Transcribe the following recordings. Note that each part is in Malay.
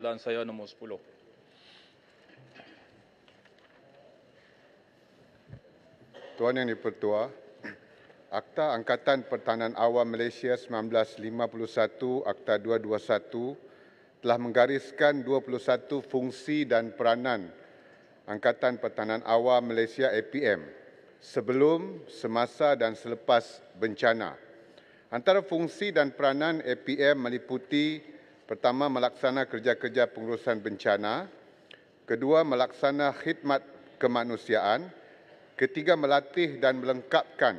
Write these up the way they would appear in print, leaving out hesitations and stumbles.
soalan saya nombor 10. Tuan Yang di-Pertua, Akta Angkatan Pertahanan Awam Malaysia 1951, Akta 221 telah menggariskan 21 fungsi dan peranan Angkatan Pertahanan Awam Malaysia APM sebelum, semasa dan selepas bencana. Antara fungsi dan peranan APM meliputi: pertama, melaksana kerja-kerja pengurusan bencana; kedua, melaksana khidmat kemanusiaan; ketiga, melatih dan melengkapkan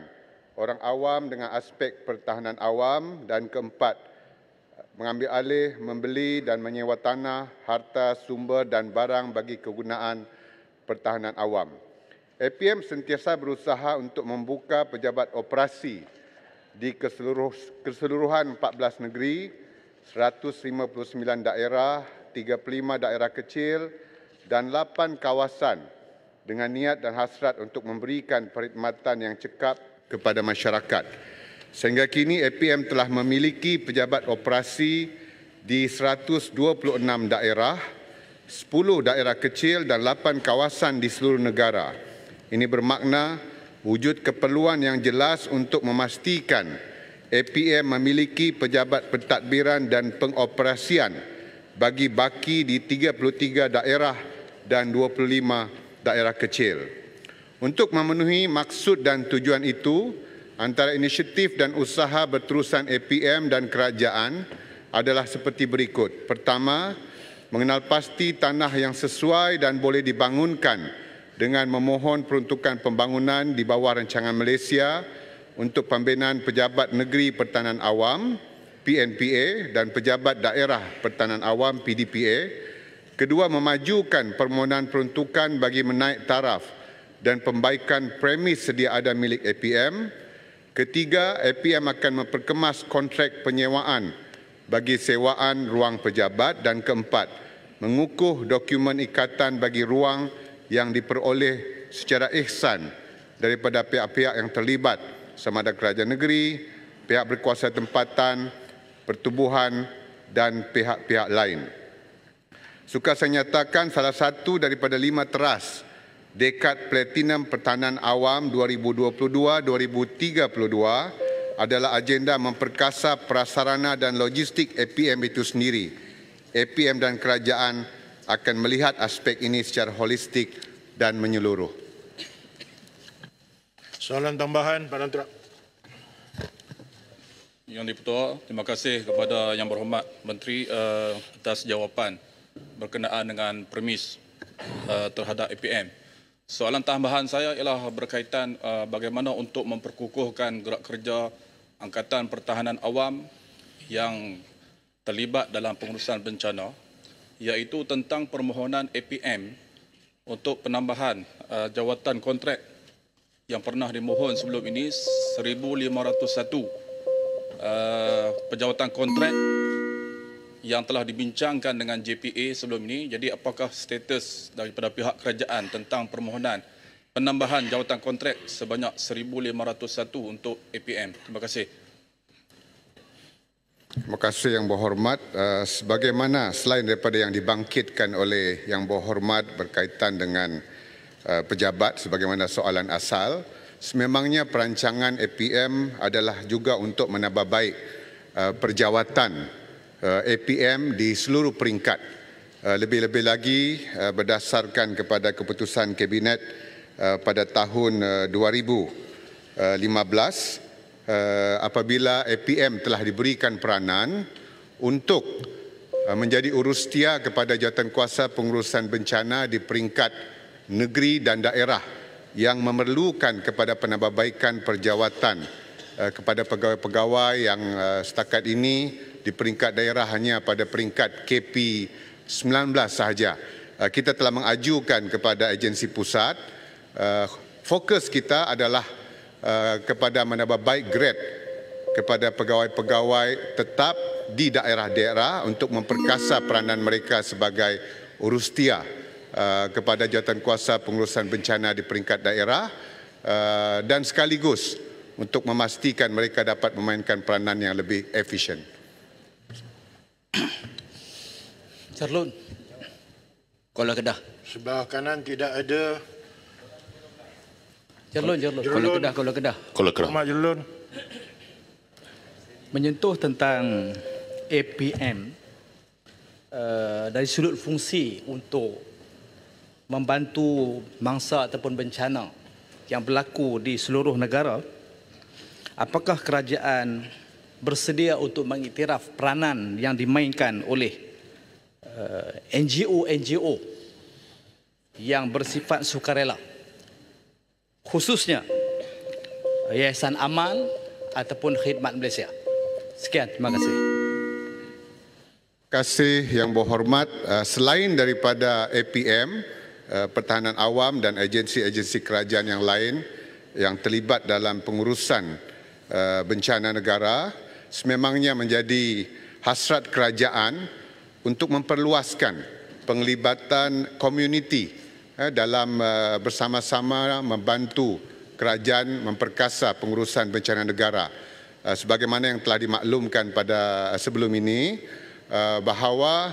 orang awam dengan aspek pertahanan awam; dan keempat, mengambil alih, membeli dan menyewa tanah, harta, sumber dan barang bagi kegunaan pertahanan awam. APM sentiasa berusaha untuk membuka pejabat operasi di keseluruhan 14 negeri, 159 daerah, 35 daerah kecil dan 8 kawasan dengan niat dan hasrat untuk memberikan perkhidmatan yang cekap kepada masyarakat. Sehingga kini APM telah memiliki pejabat operasi di 126 daerah, 10 daerah kecil dan 8 kawasan di seluruh negara. Ini bermakna wujud keperluan yang jelas untuk memastikan APM memiliki pejabat pentadbiran dan pengoperasian bagi baki di 33 daerah dan 25 daerah kecil. Untuk memenuhi maksud dan tujuan itu, antara inisiatif dan usaha berterusan APM dan kerajaan adalah seperti berikut. Pertama, mengenal pasti tanah yang sesuai dan boleh dibangunkan dengan memohon peruntukan pembangunan di bawah rancangan Malaysia untuk pembinaan pejabat negeri pertahanan awam PNPA dan pejabat daerah pertahanan awam PDPA. Kedua, memajukan permohonan peruntukan bagi menaik taraf dan pembaikan premis sedia ada milik APM. Ketiga, APM akan memperkemas kontrak penyewaan bagi sewaan ruang pejabat. Dan keempat, mengukuh dokumen ikatan bagi ruang yang diperoleh secara ihsan daripada pihak-pihak yang terlibat sama ada kerajaan negeri, pihak berkuasa tempatan, pertubuhan dan pihak-pihak lain. Sukar saya nyatakan salah satu daripada 5 teras Dekad Platinum Pertahanan Awam 2022-2032 adalah agenda memperkasa prasarana dan logistik APM itu sendiri. APM dan kerajaan akan melihat aspek ini secara holistik dan menyeluruh. Soalan tambahan, Pak Menteri. Yang di-Pertua, terima kasih kepada Yang Berhormat Menteri atas jawapan berkenaan dengan premis terhadap APM. Soalan tambahan saya ialah berkaitan bagaimana untuk memperkukuhkan gerak kerja Angkatan Pertahanan Awam yang terlibat dalam pengurusan bencana, iaitu tentang permohonan APM untuk penambahan jawatan kontrak yang pernah dimohon sebelum ini 1,501 penjawatan kontrak yang telah dibincangkan dengan JPA sebelum ini. Jadi apakah status daripada pihak kerajaan tentang permohonan penambahan jawatan kontrak sebanyak 1,501 untuk APM? Terima kasih. Terima kasih Yang Berhormat. Sebagaimana selain daripada yang dibangkitkan oleh Yang Berhormat berkaitan dengan pejabat sebagaimana soalan asal, sememangnya perancangan APM adalah juga untuk menambah baik perjawatan APM di seluruh peringkat. Lebih-lebih lagi berdasarkan kepada keputusan Kabinet pada tahun 2015, apabila APM telah diberikan peranan untuk menjadi urustia kepada jawatankuasa pengurusan bencana di peringkat negeri dan daerah yang memerlukan kepada penambahbaikan perjawatan kepada pegawai-pegawai yang setakat ini di peringkat daerah hanya pada peringkat KP 19 sahaja. Kita telah mengajukan kepada agensi pusat. Fokus kita adalah kepada menambah baik grade kepada pegawai-pegawai tetap di daerah-daerah untuk memperkasa peranan mereka sebagai urustia kepada jawatankuasa pengurusan bencana di peringkat daerah dan sekaligus untuk memastikan mereka dapat memainkan peranan yang lebih efisien. Charlun. Kuala Kedah. Sebelah kanan tidak ada. Charlun. Kuala Kedah. Hormat Jelun. Menyentuh tentang APM dari sudut fungsi untuk membantu mangsa ataupun bencana yang berlaku di seluruh negara, apakah kerajaan bersedia untuk mengiktiraf peranan yang dimainkan oleh NGO yang bersifat sukarela, khususnya Yayasan Amal ataupun Khidmat Malaysia? Sekian, terima kasih. Terima kasih Yang Berhormat. Selain daripada APM, Pertahanan Awam dan agensi-agensi kerajaan yang lain yang terlibat dalam pengurusan bencana negara, sememangnya menjadi hasrat kerajaan untuk memperluaskan penglibatan komuniti dalam bersama-sama membantu kerajaan memperkasa pengurusan bencana negara. Sebagaimana yang telah dimaklumkan pada sebelum ini, bahawa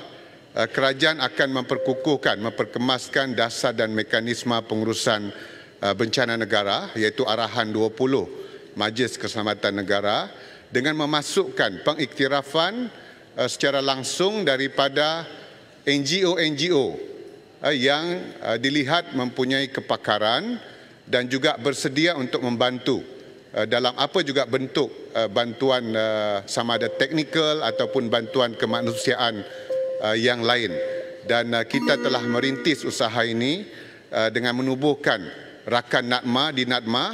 kerajaan akan memperkukuhkan, memperkemaskan dasar dan mekanisme pengurusan bencana negara, iaitu arahan 20 Majlis Keselamatan Negara, dengan memasukkan pengiktirafan secara langsung daripada NGO yang dilihat mempunyai kepakaran dan juga bersedia untuk membantu dalam apa juga bentuk bantuan sama ada teknikal ataupun bantuan kemanusiaan yang lain. Dan kita telah merintis usaha ini dengan menubuhkan rakan NADMA di NADMA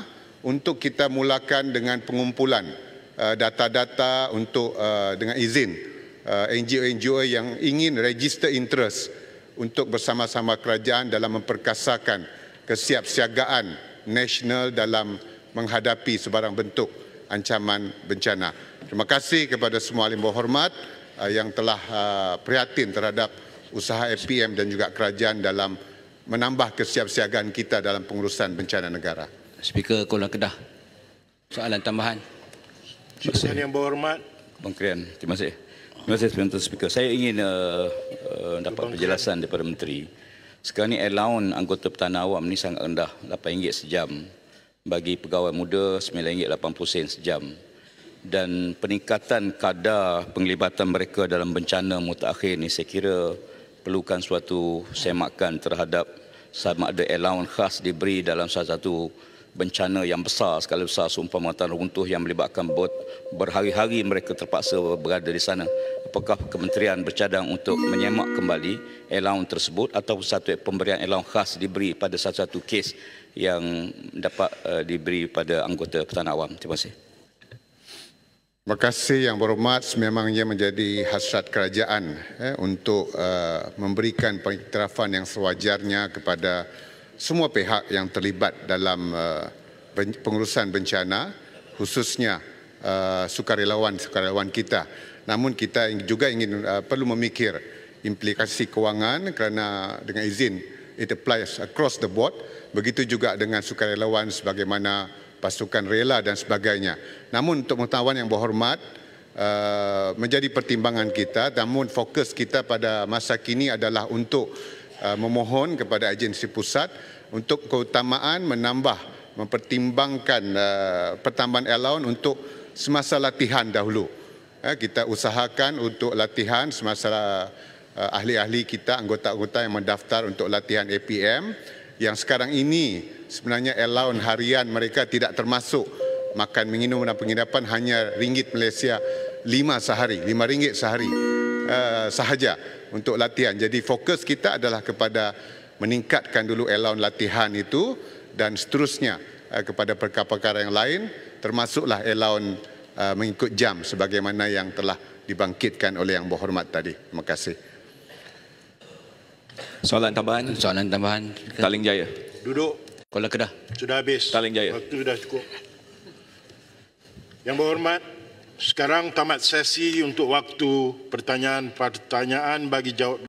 untuk kita mulakan dengan pengumpulan data-data untuk dengan izin NGO yang ingin register interest untuk bersama-sama kerajaan dalam memperkasakan kesiapsiagaan nasional dalam menghadapi sebarang bentuk ancaman bencana. Terima kasih kepada semua ahli berhormat yang telah prihatin terhadap usaha APM dan juga kerajaan dalam menambah kesiapsiagaan kita dalam pengurusan bencana negara. Speaker Kuala Kedah. Soalan tambahan. Soalan Yang Berhormat. Bang Krian, terima kasih. Terima kasih Tuan Speaker. Saya ingin dapat penjelasan daripada Menteri. Sekarang ni allowance anggota pertahanan awam ni sangat rendah, RM8 sejam. Bagi pegawai muda RM9.80 sejam. Dan peningkatan kadar penglibatan mereka dalam bencana mutakhir ni saya kira perlukan suatu semakan terhadap sama ada allowance khas diberi dalam salah satu bencana yang besar, skala besar seumpama tanah runtuh yang melibatkan bot berhari-hari mereka terpaksa berada di sana. Apakah kementerian bercadang untuk menyemak kembali allowance tersebut atau satu pemberian allowance khas diberi pada satu-satu kes yang dapat diberi pada anggota pertahanan awam? Terima kasih. Terima kasih Yang Berhormat. Sememangnya menjadi hasrat kerajaan untuk memberikan pengiktirafan yang sewajarnya kepada semua pihak yang terlibat dalam pengurusan bencana, khususnya sukarelawan kita. Namun kita juga ingin perlu memikir implikasi kewangan kerana dengan izin it applies across the board. Begitu juga dengan sukarelawan sebagaimana pasukan rela dan sebagainya. Namun untuk pengetahuan Yang Berhormat, menjadi pertimbangan kita, namun fokus kita pada masa kini adalah untuk memohon kepada agensi pusat untuk keutamaan mempertimbangkan pertambahan allowance untuk semasa latihan dahulu. Kita usahakan untuk latihan semasa ahli-ahli kita, anggota-anggota yang mendaftar untuk latihan APM, yang sekarang ini sebenarnya allowance harian mereka tidak termasuk makan, minum dan penginapan, hanya ringgit Malaysia RM5 sehari sahaja untuk latihan. Jadi fokus kita adalah kepada meningkatkan dulu allowance latihan itu dan seterusnya kepada perkara-perkara yang lain, termasuklah allowance mengikut jam sebagaimana yang telah dibangkitkan oleh Yang Berhormat tadi. Terima kasih. Soalan tambahan. Taling Jaya. Duduk. Kuala Kedah. Sudah habis. Taling Jaya. Waktu sudah cukup. Yang Berhormat, sekarang tamat sesi untuk waktu pertanyaan bagi jawab.